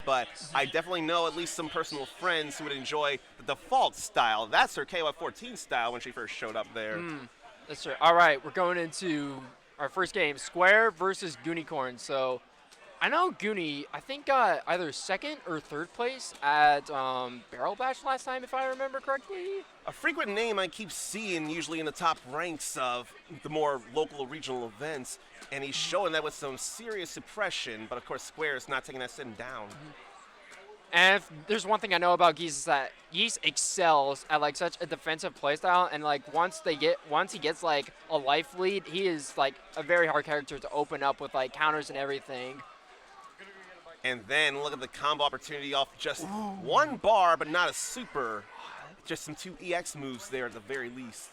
but I definitely know at least some personal friends who would enjoy the default style. That's her KOF 14 style when she first showed up there. That's true. All right, we're going into our first game, Square versus GoonieKorn. So I know Goonie, I think, got either second or third place at Barrel Bash last time, if I remember correctly. A frequent name I keep seeing usually in the top ranks of the more local regional events, and he's showing that with some serious suppression, but of course Square is not taking that sitting down. And if there's one thing I know about Geese is that Geese excels at like such a defensive playstyle, and like once he gets like a life lead, he is like a very hard character to open up with like counters and everything. And then look at the combo opportunity off just one bar, but not a super. Just some 2 EX moves there at the very least.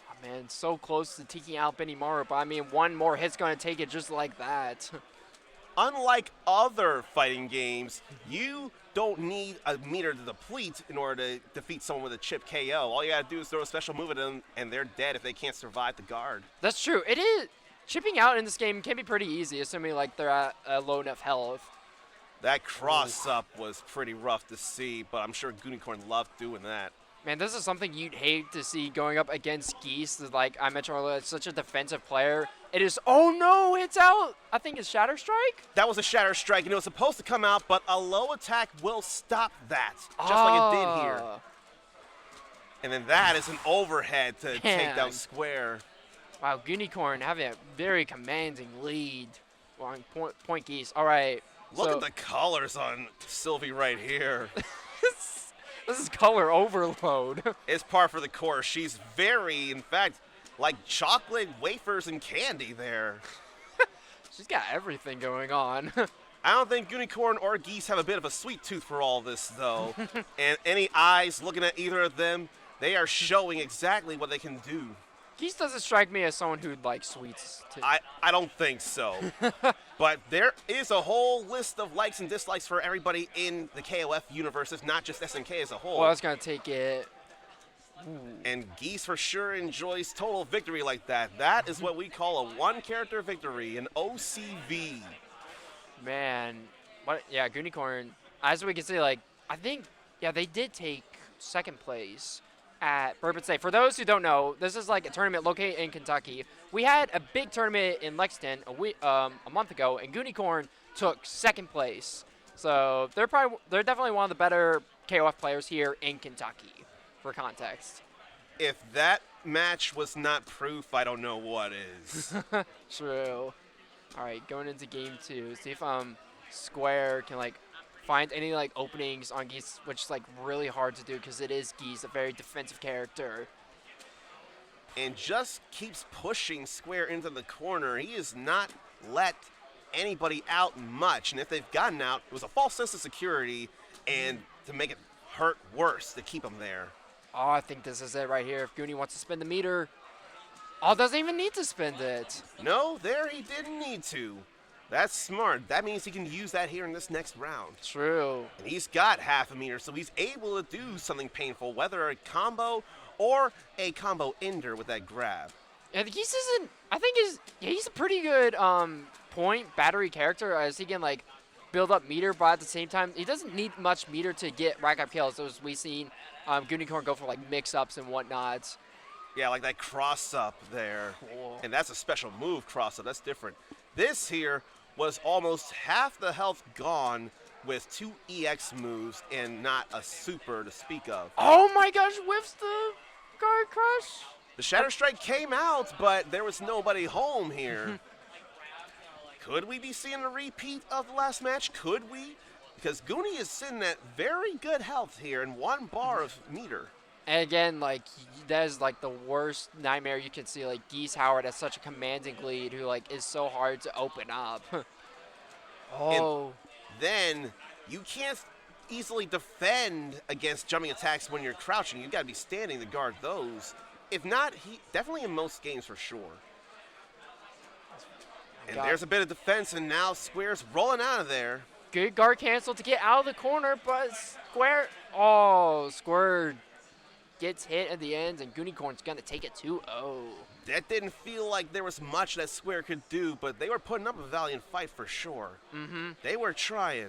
Oh, man, so close to taking out Benimaru, but I mean, one more hit's going to take it just like that. Unlike other fighting games, you don't need a meter to deplete in order to defeat someone with a chip KO. All you gotta do is throw a special move at them, and they're dead if they can't survive the guard. That's true. It is. Chipping out in this game can be pretty easy, assuming like they're at low enough health. That cross-up was pretty rough to see, but I'm sure GoonieKorn loved doing that. Man, this is something you'd hate to see going up against Geese. Like I mentioned earlier, it's such a defensive player. It is, oh no, it's out. I think it's Shatter Strike? That was a Shatter Strike, and it was supposed to come out, but a low attack will stop that, just like it did here. And then that is an overhead to take down Square. Wow, GoonieKorn having a very commanding lead on point Geese. All right. Look at the colors on Sylvie right here. This is color overload. It's par for the course. She's very, in fact, like chocolate wafers and candy there. She's got everything going on. I don't think GoonieKorn or Geese have a bit of a sweet tooth for all this, though. And any eyes looking at either of them, they are showing exactly what they can do. Geese doesn't strike me as someone who'd like sweets. I don't think so. But there is a whole list of likes and dislikes for everybody in the KOF universe. It's not just SNK as a whole. Well, I was going to take it. Ooh. And Geese for sure enjoys total victory like that. That is what we call a one-character victory, an OCV. Man. Yeah, GoonieKorn, as we can see, like, I think, yeah, they did take second place at Bourbon State. For those who don't know, this is like a tournament located in Kentucky. We had a big tournament in Lexington a month ago, and GoonieKorn took second place. So they're definitely one of the better KOF players here in Kentucky, for context. If that match was not proof, I don't know what is. True. All right, going into game 2. See if Square can like find any like openings on Geese, which is like really hard to do because it is Geese, a very defensive character. And just keeps pushing Square into the corner. He has not let anybody out much. And if they've gotten out, it was a false sense of security and to make it hurt worse to keep him there. Oh, I think this is it right here. If Goonie wants to spin the meter. Oh, doesn't even need to spend it. No, there he didn't need to. That's smart. That means he can use that here in this next round. True. And he's got half a meter, so he's able to do something painful, whether a combo or a combo ender with that grab. Yeah, the Geese isn't, I think he's a pretty good point battery character as he can like build up meter, but at the same time, he doesn't need much meter to get rack up kills. As we've seen GoonieKorn go for like mix-ups and whatnot. Yeah, like that cross-up there. Cool. And that's a special move, cross-up. That's different. This here was almost half the health gone with 2 EX moves and not a super to speak of. Oh my gosh, whiffs the guard crush. The Shatter Strike came out, but there was nobody home here. Could we be seeing a repeat of the last match? Could we? Because Goonie is sitting at very good health here and 1 bar of meter. And again, like, that is like the worst nightmare you can see. Like, Geese Howard has such a commanding lead who like is so hard to open up. Oh. And then you can't easily defend against jumping attacks when you're crouching. You've got to be standing to guard those. If not, definitely in most games for sure. And there's a bit of defense, and now Square's rolling out of there. Good guard cancel to get out of the corner, but Square gets hit at the end, and GoonieKorn's going to take it 2-0. That didn't feel like there was much that Square could do, but they were putting up a valiant fight for sure. Mm-hmm. They were trying.